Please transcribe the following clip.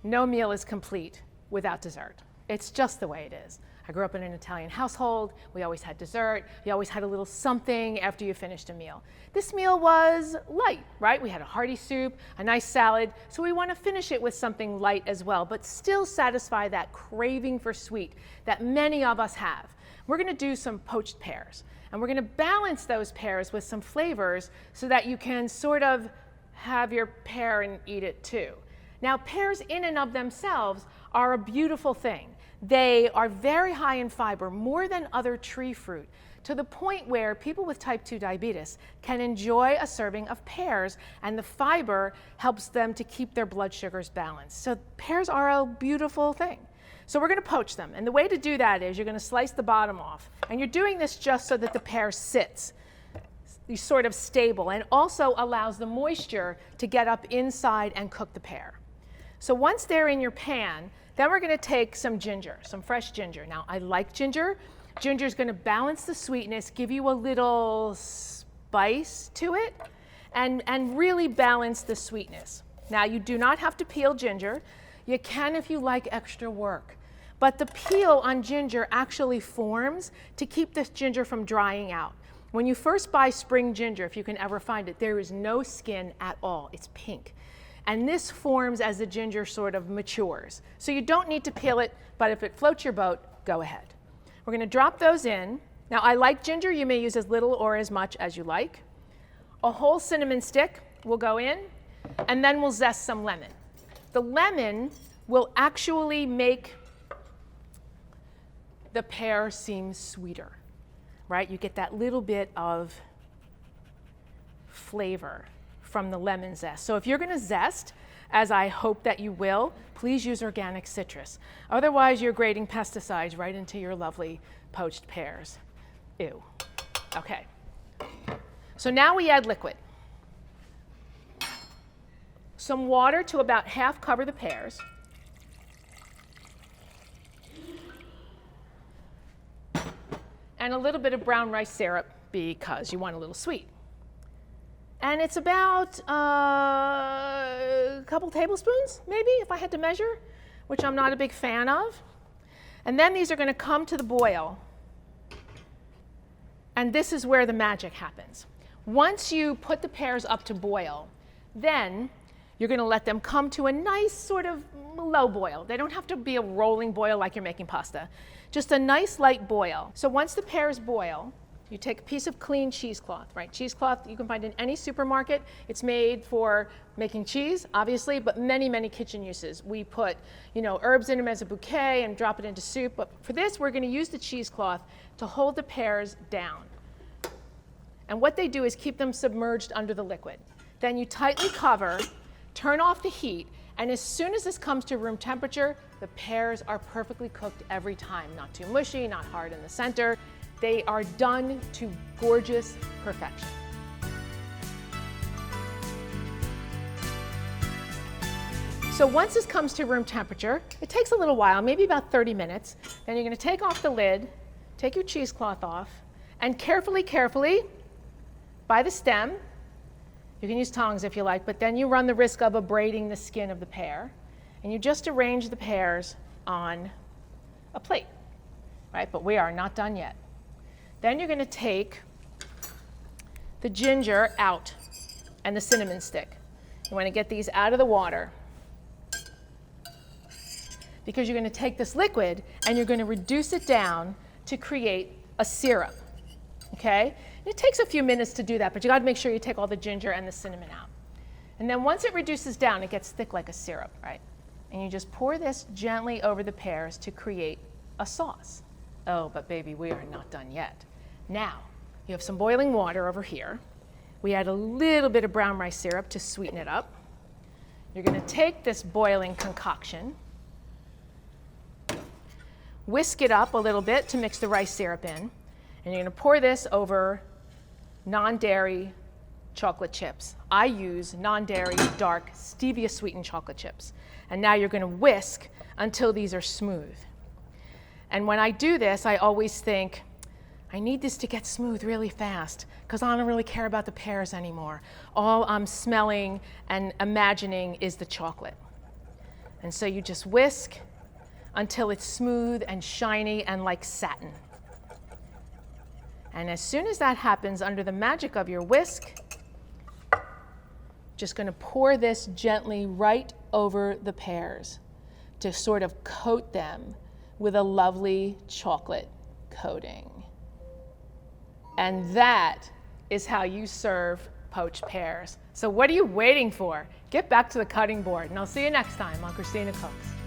No meal is complete without dessert. It's just the way it is. I grew up in an Italian household. We always had dessert. You always had a little something after you finished a meal. This meal was light, right? We had a hearty soup, a nice salad, so we want to finish it with something light as well, but still satisfy that craving for sweet that many of us have. We're going to do some poached pears, and we're going to balance those pears with some flavors so that you can sort of have your pear and eat it too. Now, pears in and of themselves are a beautiful thing. They are very high in fiber, more than other tree fruit, to the point where people with type 2 diabetes can enjoy a serving of pears, and the fiber helps them to keep their blood sugars balanced. So pears are a beautiful thing. So we're going to poach them, and the way to do that is you're going to slice the bottom off, and you're doing this just so that the pear sits sort of stable and also allows the moisture to get up inside and cook the pear. So once they're in your pan, then we're going to take some ginger, some fresh ginger. Now, I like ginger. Ginger is going to balance the sweetness, give you a little spice to it, and really balance the sweetness. Now, you do not have to peel ginger. You can if you like extra work. But the peel on ginger actually forms to keep this ginger from drying out. When you first buy spring ginger, if you can ever find it, there is no skin at all. It's pink. And this forms as the ginger sort of matures. So you don't need to peel it, but if it floats your boat, go ahead. We're going to drop those in. Now, I like ginger. You may use as little or as much as you like. A whole cinnamon stick will go in, and then we'll zest some lemon. The lemon will actually make the pear seem sweeter, right? You get that little bit of flavor from the lemon zest. So if you're going to zest, as I hope that you will, please use organic citrus. Otherwise, you're grating pesticides right into your lovely poached pears. Ew. Okay. So now we add liquid. Some water to about half cover the pears. And a little bit of brown rice syrup because you want a little sweet. And it's about a couple tablespoons, maybe, if I had to measure, which I'm not a big fan of. And then these are going to come to the boil. And this is where the magic happens. Once you put the pears up to boil, then you're going to let them come to a nice sort of low boil. They don't have to be a rolling boil like you're making pasta. Just a nice light boil. So once the pears boil, you take a piece of clean cheesecloth, right? Cheesecloth you can find in any supermarket. It's made for making cheese, obviously, but many, many kitchen uses. We put, herbs in them as a bouquet and drop it into soup. But for this, we're going to use the cheesecloth to hold the pears down. And what they do is keep them submerged under the liquid. Then you tightly cover, turn off the heat, and as soon as this comes to room temperature, the pears are perfectly cooked every time. Not too mushy, not hard in the center. They are done to gorgeous perfection. So once this comes to room temperature, it takes a little while, maybe about 30 minutes. Then you're going to take off the lid, take your cheesecloth off, and carefully, by the stem, you can use tongs if you like, but then you run the risk of abrading the skin of the pear. And you just arrange the pears on a plate, right? But we are not done yet. Then you're going to take the ginger out and the cinnamon stick. You want to get these out of the water because you're going to take this liquid and you're going to reduce it down to create a syrup, okay? And it takes a few minutes to do that, but you got to make sure you take all the ginger and the cinnamon out. And then once it reduces down, it gets thick like a syrup, right? And you just pour this gently over the pears to create a sauce. Oh, but baby, we are not done yet. Now, you have some boiling water over here. We add a little bit of brown rice syrup to sweeten it up. You're going to take this boiling concoction, whisk it up a little bit to mix the rice syrup in, and you're going to pour this over non-dairy chocolate chips. I use non-dairy dark stevia sweetened chocolate chips. And now you're going to whisk until these are smooth. And when I do this, I always think, I need this to get smooth really fast because I don't really care about the pears anymore. All I'm smelling and imagining is the chocolate. And so you just whisk until it's smooth and shiny and like satin. And as soon as that happens, under the magic of your whisk, just going to pour this gently right over the pears to sort of coat them with a lovely chocolate coating. And that is how you serve poached pears. So what are you waiting for? Get back to the cutting board, and I'll see you next time on Christina Cooks.